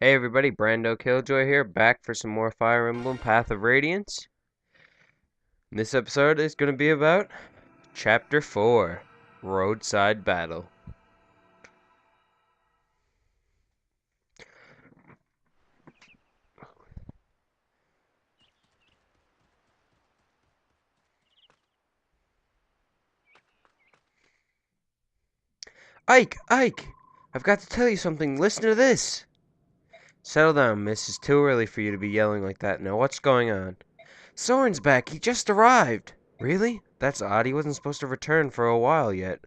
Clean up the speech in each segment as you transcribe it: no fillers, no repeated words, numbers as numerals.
Hey everybody, brandokilljoy here, back for some more Fire Emblem Path of Radiance. This episode is going to be about Chapter 4, Roadside Battle. Ike! Ike! I've got to tell you something, listen to this! Settle down, miss, it's too early for you to be yelling like that now. What's going on? Soren's back, he just arrived! Really? That's odd, he wasn't supposed to return for a while yet.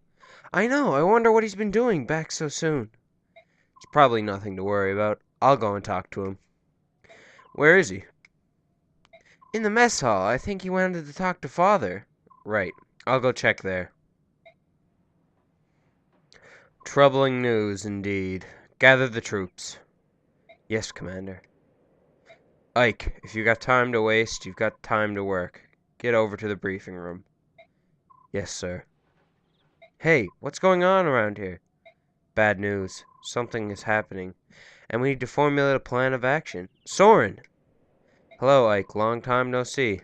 I know, I wonder what he's been doing back so soon. It's probably nothing to worry about. I'll go and talk to him. Where is he? In the mess hall. I think he wanted to talk to Father. Right. I'll go check there. Troubling news, indeed. Gather the troops. Yes, Commander. Ike, if you got time to waste, you've got time to work. Get over to the briefing room. Yes, sir. Hey, what's going on around here? Bad news. Something is happening, and we need to formulate a plan of action. Soren! Hello, Ike. Long time no see.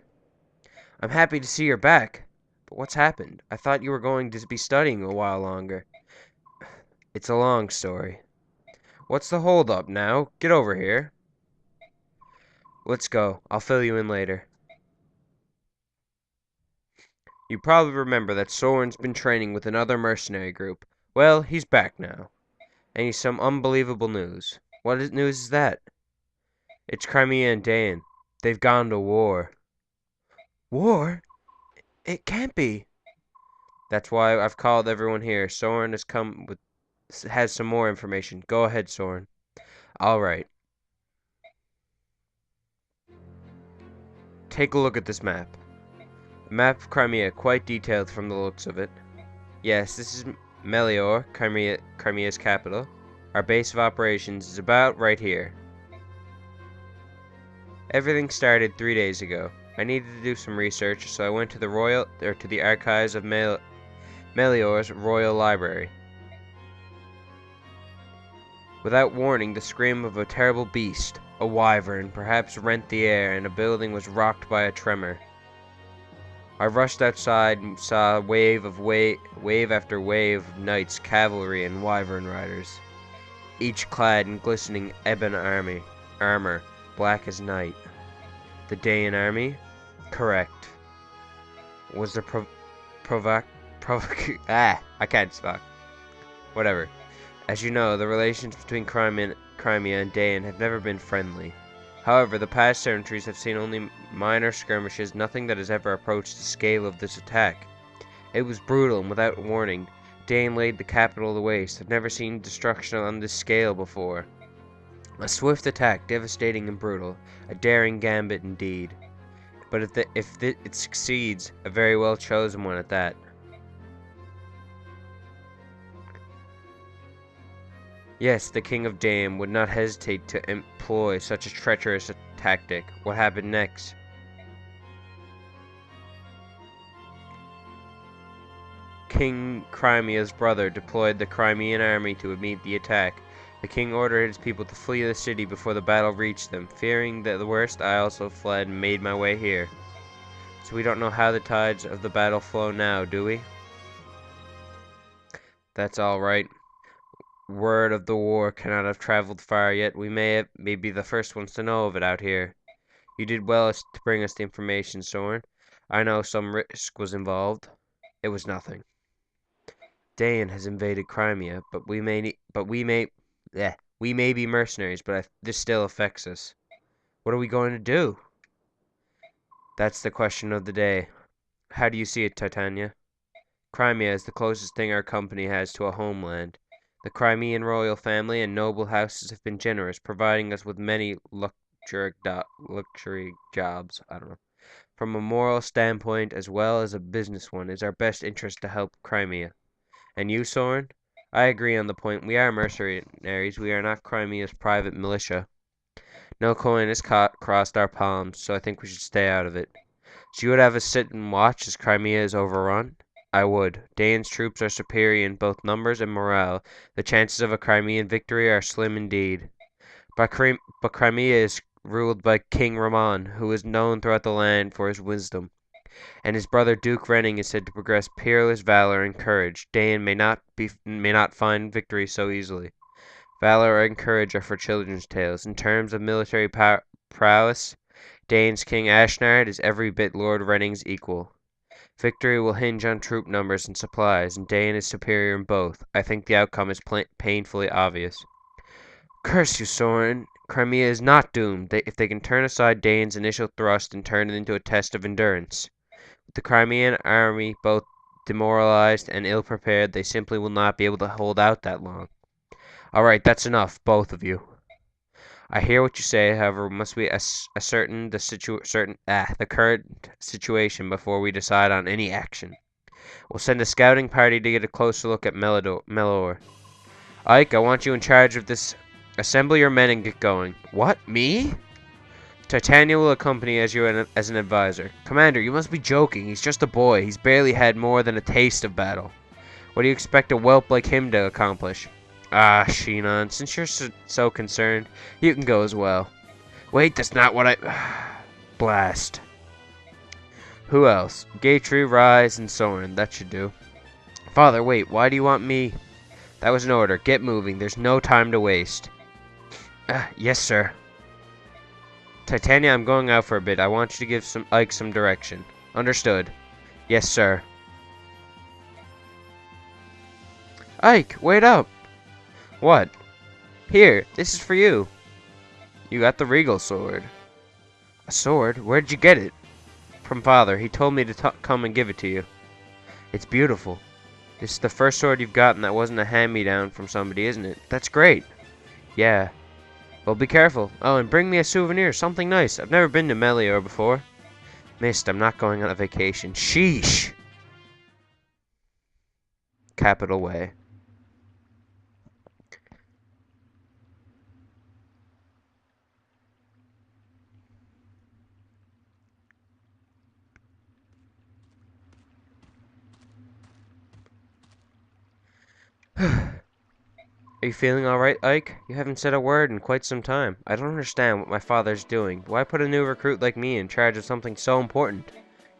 I'm happy to see you're back. But what's happened? I thought you were going to be studying a while longer. It's a long story. What's the holdup now? Get over here. Let's go. I'll fill you in later. You probably remember that Soren's been training with another mercenary group. Well, he's back now. And he's some unbelievable news. What news is that? It's Crimea and Dain. They've gone to war. War? It can't be. That's why I've called everyone here. Soren has some more information. Go ahead, Soren. All right. Take a look at this map. A map of Crimea, quite detailed from the looks of it. Yes, this is Melior, Crimea's capital. Our base of operations is about right here. Everything started 3 days ago. I needed to do some research, so I went to the archives of Melior's Royal Library. Without warning, the scream of a terrible beast, a wyvern, perhaps rent the air, and a building was rocked by a tremor. I rushed outside and saw wave after wave of knights, cavalry, and wyvern riders, each clad in glistening ebon armor, black as night. The Dain army? Correct. Was the I can't talk. Whatever. As you know, the relations between Crimea and Dain have never been friendly. However, the past centuries have seen only minor skirmishes, nothing that has ever approached the scale of this attack. It was brutal, and without warning, Dain laid the capital to waste. I've never seen destruction on this scale before. A swift attack, devastating and brutal, a daring gambit indeed. But if it succeeds, a very well chosen one at that. Yes, the King of Dain would not hesitate to employ such a treacherous tactic. What happened next? King Crimea's brother deployed the Crimean army to meet the attack. The king ordered his people to flee the city before the battle reached them. Fearing the worst, I also fled and made my way here. So we don't know how the tides of the battle flow now, do we? That's all right. Word of the war cannot have traveled far yet. We may be the first ones to know of it out here. You did well to bring us the information, Soren. I know some risk was involved. It was nothing. Dain has invaded Crimea, but we may be mercenaries, but this still affects us. What are we going to do? That's the question of the day. How do you see it, Titania? Crimea is the closest thing our company has to a homeland. The Crimean royal family and noble houses have been generous, providing us with many luxury jobs. I don't know. From a moral standpoint as well as a business one, it's our best interest to help Crimea. And you, Soren? I agree on the point. We are mercenaries. We are not Crimea's private militia. No coin has crossed our palms, so I think we should stay out of it. So you would have us sit and watch as Crimea is overrun? I would. Dain's troops are superior in both numbers and morale. The chances of a Crimean victory are slim indeed. But Crimea is ruled by King Ramon, who is known throughout the land for his wisdom, and his brother Duke Renning is said to possess peerless valor and courage. Dain may not find victory so easily. Valor and courage are for children's tales. In terms of military prowess, Dain's King Ashnard is every bit Lord Renning's equal. Victory will hinge on troop numbers and supplies, and Dain is superior in both. I think the outcome is painfully obvious. Curse you, Soren. Crimea is not doomed if they can turn aside Dain's initial thrust and turn it into a test of endurance. With the Crimean army both demoralized and ill-prepared, they simply will not be able to hold out that long. All right, that's enough, both of you. I hear what you say, however, we must ascertain the current situation before we decide on any action. We'll send a scouting party to get a closer look at Melor. Ike, I want you in charge of this. Assemble your men and get going. What? Me? Titania will accompany as an advisor. Commander, you must be joking. He's just a boy. He's barely had more than a taste of battle. What do you expect a whelp like him to accomplish? Ah, Shinon, since you're so concerned, you can go as well. Wait, that's not what I... Blast. Who else? Gatry, Rise, and Soren. That should do. Father, wait, why do you want me? That was an order. Get moving. There's no time to waste. Yes, sir. Titania, I'm going out for a bit. I want you to give Ike some direction. Understood. Yes, sir. Ike, wait up. What? Here, this is for you. You got the regal sword. A sword? Where'd you get it? From Father. He told me to come and give it to you. It's beautiful. This is the first sword you've gotten that wasn't a hand-me-down from somebody, isn't it? That's great. Yeah. Well, be careful. Oh, and bring me a souvenir, something nice. I've never been to Melior before. Missed, I'm not going on a vacation. Sheesh! Capital Way. Are you feeling alright, Ike? You haven't said a word in quite some time. I don't understand what my father's doing. Why put a new recruit like me in charge of something so important?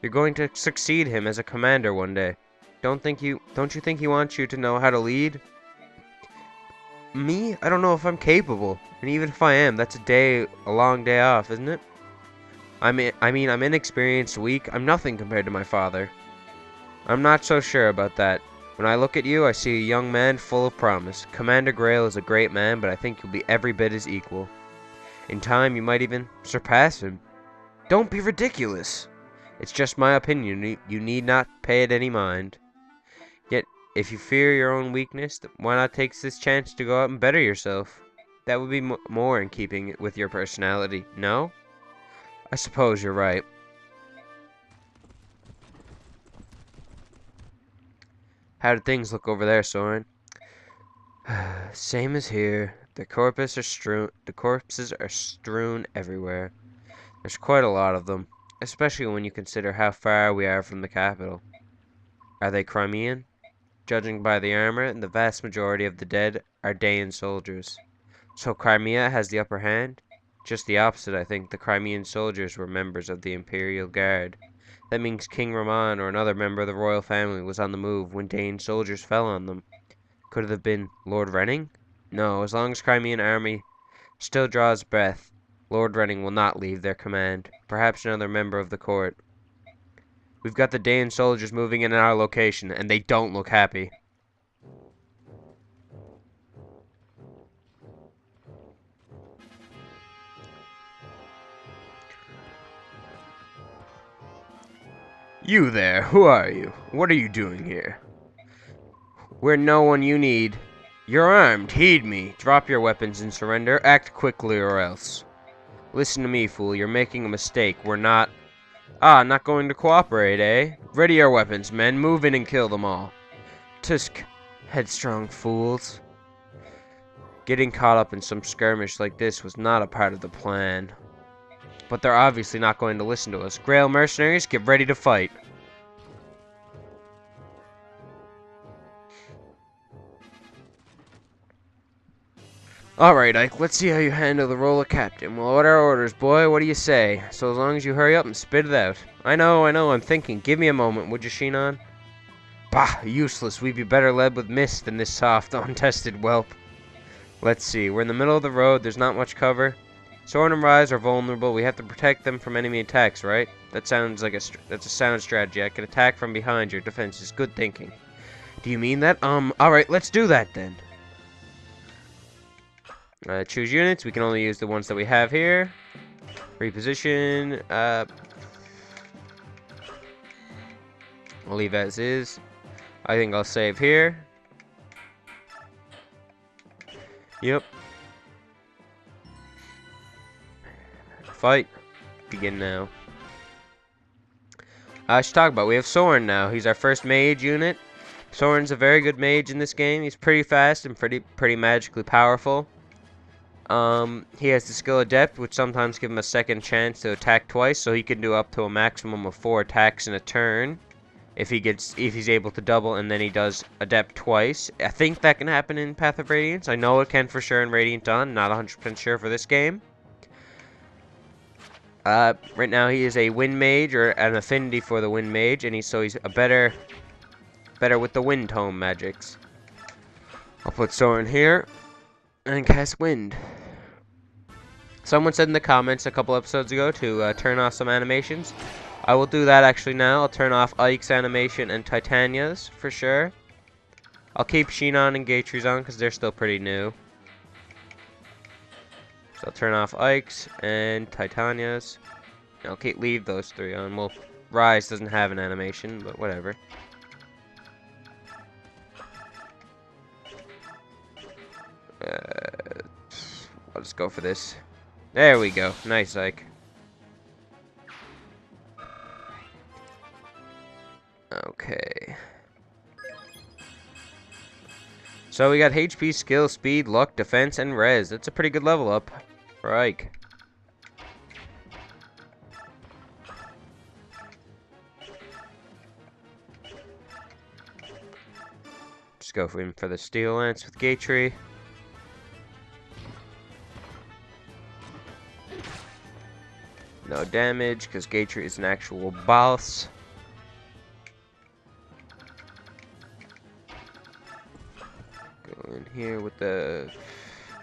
You're going to succeed him as a commander one day. Don't you think he wants you to know how to lead? Me? I don't know if I'm capable. And even if I am, that's a long day off, isn't it? I mean, I'm inexperienced, weak. I'm nothing compared to my father. I'm not so sure about that. When I look at you, I see a young man full of promise. Commander Grail is a great man, but I think you'll be every bit his equal. In time, you might even surpass him. Don't be ridiculous. It's just my opinion. You need not pay it any mind. Yet, if you fear your own weakness, why not take this chance to go out and better yourself? That would be more in keeping with your personality, no? I suppose you're right. How did things look over there, Soren? Same as here. The corpses are strewn everywhere. There's quite a lot of them, especially when you consider how far we are from the capital. Are they Crimean? Judging by the armor, the vast majority of the dead are Dain soldiers. So Crimea has the upper hand? Just the opposite, I think. The Crimean soldiers were members of the Imperial Guard. That means King Ramon or another member of the royal family was on the move when Dain soldiers fell on them. Could it have been Lord Renning? No, as long as Crimean army still draws breath, Lord Renning will not leave their command. Perhaps another member of the court. We've got the Dain soldiers moving in our location, and they don't look happy. You there, who are you? What are you doing here? We're no one you need. You're armed, heed me. Drop your weapons and surrender. Act quickly or else. Listen to me, fool, you're making a mistake. We're not... not going to cooperate, eh? Ready your weapons, men. Move in and kill them all. Tusk, headstrong fools. Getting caught up in some skirmish like this was not a part of the plan. But they're obviously not going to listen to us. Grail mercenaries, get ready to fight. Alright, Ike, let's see how you handle the role of captain. Well, what are our orders, boy? What do you say? So as long as you hurry up and spit it out. I know, I'm thinking. Give me a moment, would you, Shinon? Bah, useless. We'd be better led with mist than this soft, untested whelp. Let's see. We're in the middle of the road. There's not much cover. Soren and Rise are vulnerable. We have to protect them from enemy attacks, right? That sounds like that's a sound strategy. I can attack from behind. Your defense is good thinking. Do you mean that? Alright, let's do that then. Choose units. We can only use the ones that we have here. Reposition. I'll leave as is. I think I'll save here. Yep. Fight. Begin now. I should talk about. We have Soren now. He's our first mage unit. Soren's a very good mage in this game. He's pretty fast and pretty magically powerful. He has the skill Adept, which sometimes give him a second chance to attack twice, so he can do up to a maximum of 4 attacks in a turn. If he's able to double, and then he does Adept twice. I think that can happen in Path of Radiance. I know it can for sure in Radiant Dawn. Not 100% sure for this game. Right now he is a Wind Mage, or an affinity for the Wind Mage, and he's a better with the Wind Tome magics. I'll put Soren here and cast Wind. Someone said in the comments a couple episodes ago to turn off some animations. I will do that actually now. I'll turn off Ike's animation and Titania's for sure. I'll keep Shinon and Gatry's on because they're still pretty new. So I'll turn off Ike's and Titania's. I'll leave those 3 on. Well, Rise doesn't have an animation, but whatever. I'll just go for this. There we go. Nice, Ike. Okay. So we got HP, skill, speed, luck, defense, and res. That's a pretty good level up for Ike. Just go for him for the Steel Lance with Gatry. No damage, because Gatry is an actual boss. Go in here with the...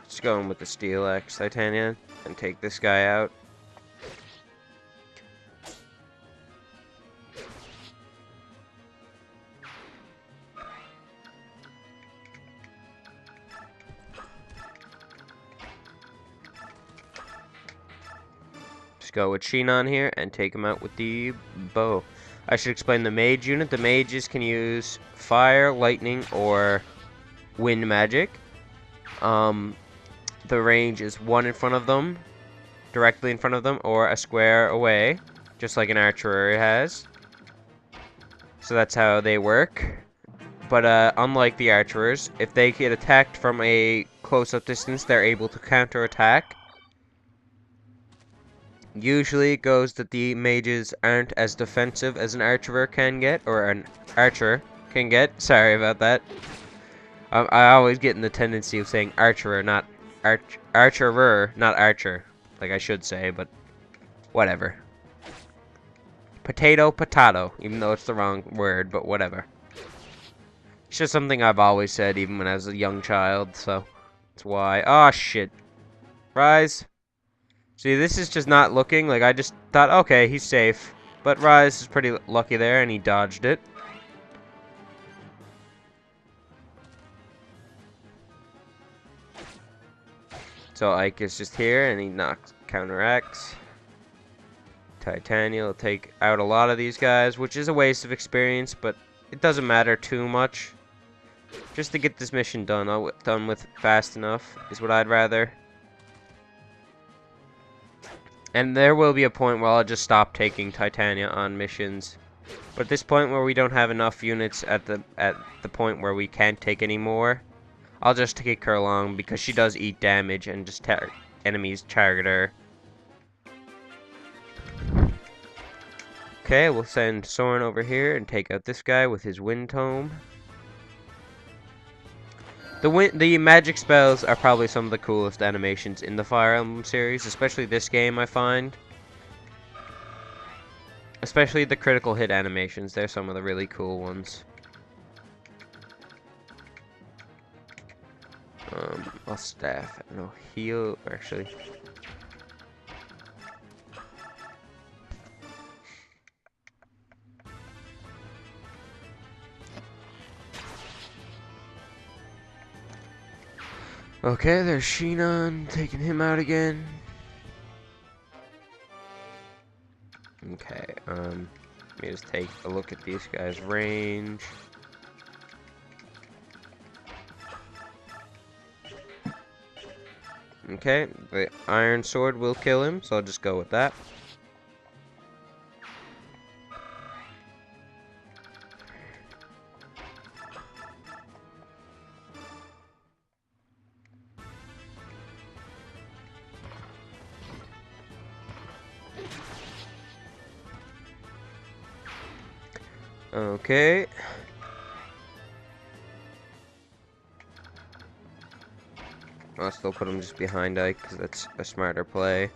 Just going with the Steel Axe Titania and take this guy out. Go with Shinon here and take him out with the bow. I should explain the mage unit. The mages can use fire, lightning, or wind magic. The range is 1 in front of them, directly in front of them, or a square away, just like an archer has. So that's how they work. But unlike the archers, if they get attacked from a close-up distance, they're able to counter-attack. Usually it goes that the mages aren't as defensive as an archer can get, or an archer can get. Sorry about that. I always get in the tendency of saying archerer, not archerer, not archer, like I should say, but whatever. Potato, potato, even though it's the wrong word, but whatever. It's just something I've always said, even when I was a young child, so that's why. Oh, shit. Rise. See, this is just not looking, like I just thought, okay, he's safe. But Rise is pretty lucky there, and he dodged it. So Ike is just here, and he counteracts. Titania will take out a lot of these guys, which is a waste of experience, but it doesn't matter too much. Just to get this mission done with fast enough is what I'd rather. And there will be a point where I'll just stop taking Titania on missions. But at this point where we don't have enough units at the point where we can't take any more, I'll just take her along because she does eat damage and just enemies target her. Okay, we'll send Soren over here and take out this guy with his Wind Tome. The magic spells are probably some of the coolest animations in the Fire Emblem series, especially this game, I find. Especially the critical hit animations, they're some of the really cool ones. I'll staff and I'll heal, actually. Okay, there's Shinon, taking him out again. Okay, let me just take a look at these guys' range. Okay, the iron sword will kill him, so I'll just go with that. Okay. I'll still put him just behind Ike, because that's a smarter play.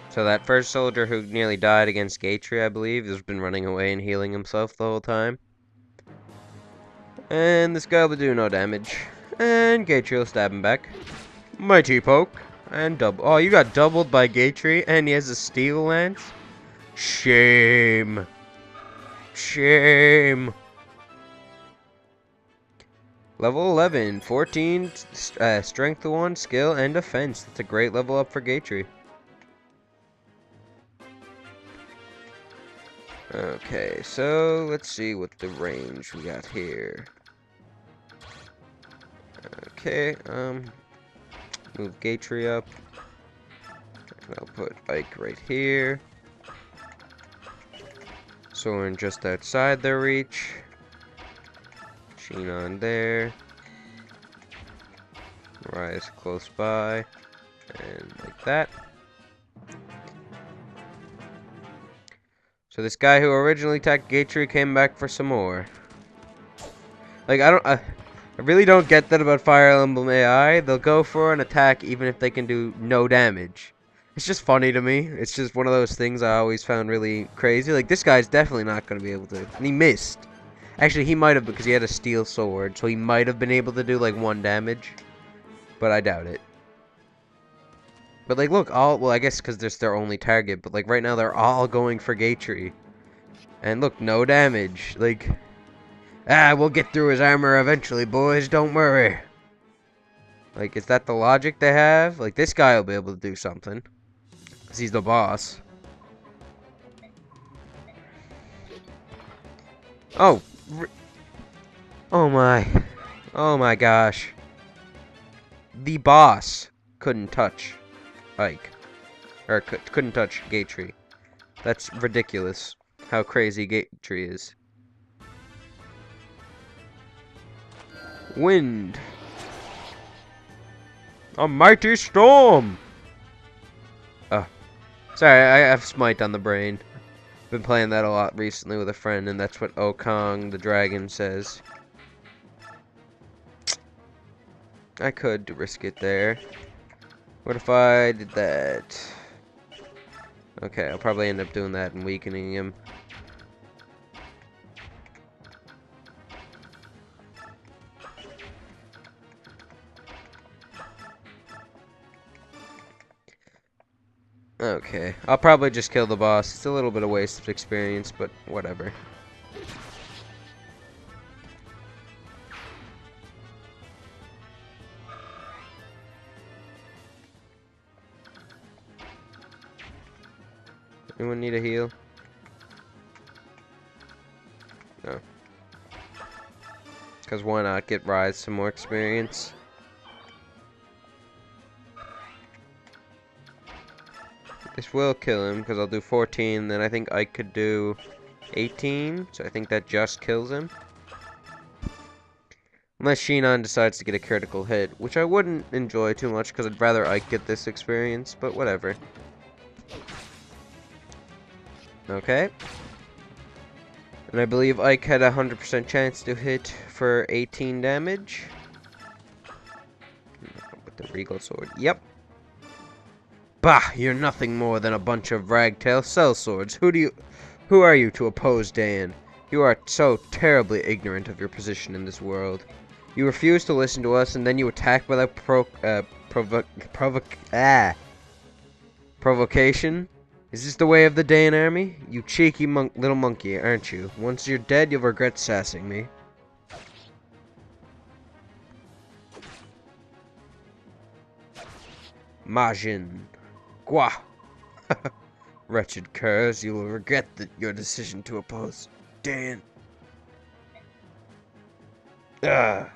So that first soldier who nearly died against Gatry, I believe, has been running away and healing himself the whole time. And this guy will do no damage. And Gatry will stab him back. Mighty poke. And double. Oh, you got doubled by Gatry, and he has a steel lance? Shame. Shame. Level 11, 14, strength 1, skill, and defense. That's a great level up for Gatry. Okay, so let's see what the range we got here. Okay, move Gatry up. And I'll put Ike right here. Soren just outside their reach. Shinon there. Rise close by. And like that. So this guy who originally attacked Gatry came back for some more. Like, I really don't get that about Fire Emblem AI. They'll go for an attack even if they can do no damage. It's just funny to me. It's just one of those things I always found really crazy. Like, this guy's definitely not going to be able to. And he missed. Actually, he might have because he had a steel sword. So he might have been able to do, like, 1 damage. But I doubt it. But, like, look, well, I guess because there's their only target. But, like, right now they're all going for Gatry. And look, no damage. Like, we'll get through his armor eventually, boys. Don't worry. Like, is that the logic they have? Like, this guy will be able to do something. Because he's the boss. Oh. Oh my. Oh my gosh. The boss couldn't touch Ike. Or couldn't touch Gatry. That's ridiculous. How crazy Gatry is. Wind. A mighty storm. Oh. Sorry, I have Smite on the brain. Been playing that a lot recently with a friend, and that's what Okong the dragon says. I could risk it there. What if I did that? Okay, I'll probably end up doing that and weakening him. Okay, I'll probably just kill the boss. It's a little bit of waste of experience, but whatever. Anyone need a heal? No. Because why not get Rise some more experience? This will kill him, because I'll do 14, then I think I could do 18, so I think that just kills him. Unless Sheenon decides to get a critical hit, which I wouldn't enjoy too much because I'd rather Ike get this experience, but whatever. Okay. And I believe Ike had a 100% chance to hit for 18 damage. With the Regal Sword. Yep. Bah, you're nothing more than a bunch of ragtail sellswords. Who are you to oppose Dan? You are so terribly ignorant of your position in this world. You refuse to listen to us, and then you attack without provocation? Is this the way of the Dan army? You cheeky little monkey, aren't you? Once you're dead, you'll regret sassing me. Majin. Gua. Wretched curs, you will regret your decision to oppose Dan. Ugh.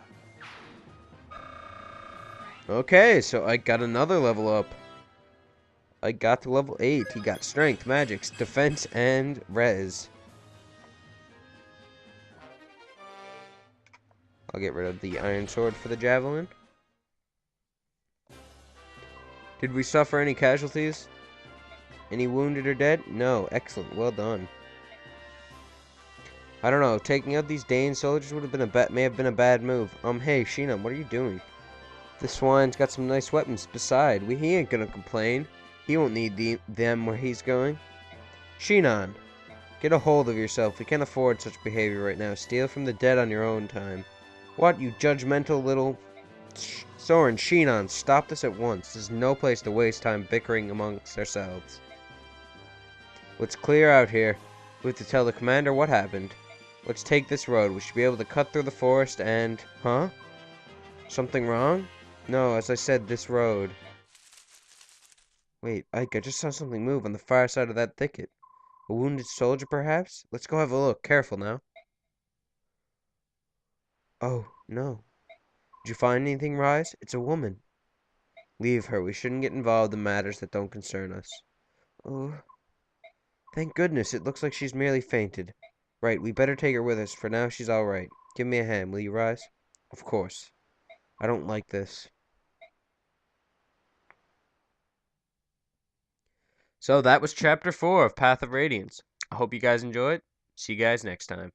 Okay, so I got another level up. I got to level 8. He got strength, magics, defense, and res. I'll get rid of the iron sword for the javelin. Did we suffer any casualties? Any wounded or dead? No. Excellent. Well done. I don't know. Taking out these Dane soldiers would have been may have been a bad move. Hey, Sheena, what are you doing? This swine's got some nice weapons. Besides, he ain't gonna complain. He won't need them where he's going. Sheenon, get a hold of yourself. We can't afford such behavior right now. Steal from the dead on your own time. What, you judgmental little... Soren, Sheenon, stop this at once. This is no place to waste time bickering amongst ourselves. Let's clear out here. We have to tell the commander what happened. Let's take this road. We should be able to cut through the forest and... Huh? Something wrong? No, as I said, this road. Wait, Ike, I just saw something move on the far side of that thicket. A wounded soldier, perhaps? Let's go have a look. Careful now. Oh, no. Did you find anything, Rise? It's a woman. Leave her. We shouldn't get involved in matters that don't concern us. Oh, thank goodness. It looks like she's merely fainted. Right, we better take her with us. For now, she's all right. Give me a hand, will you, Rise? Of course. I don't like this. So that was Chapter 4 of Path of Radiance. I hope you guys enjoyed. See you guys next time.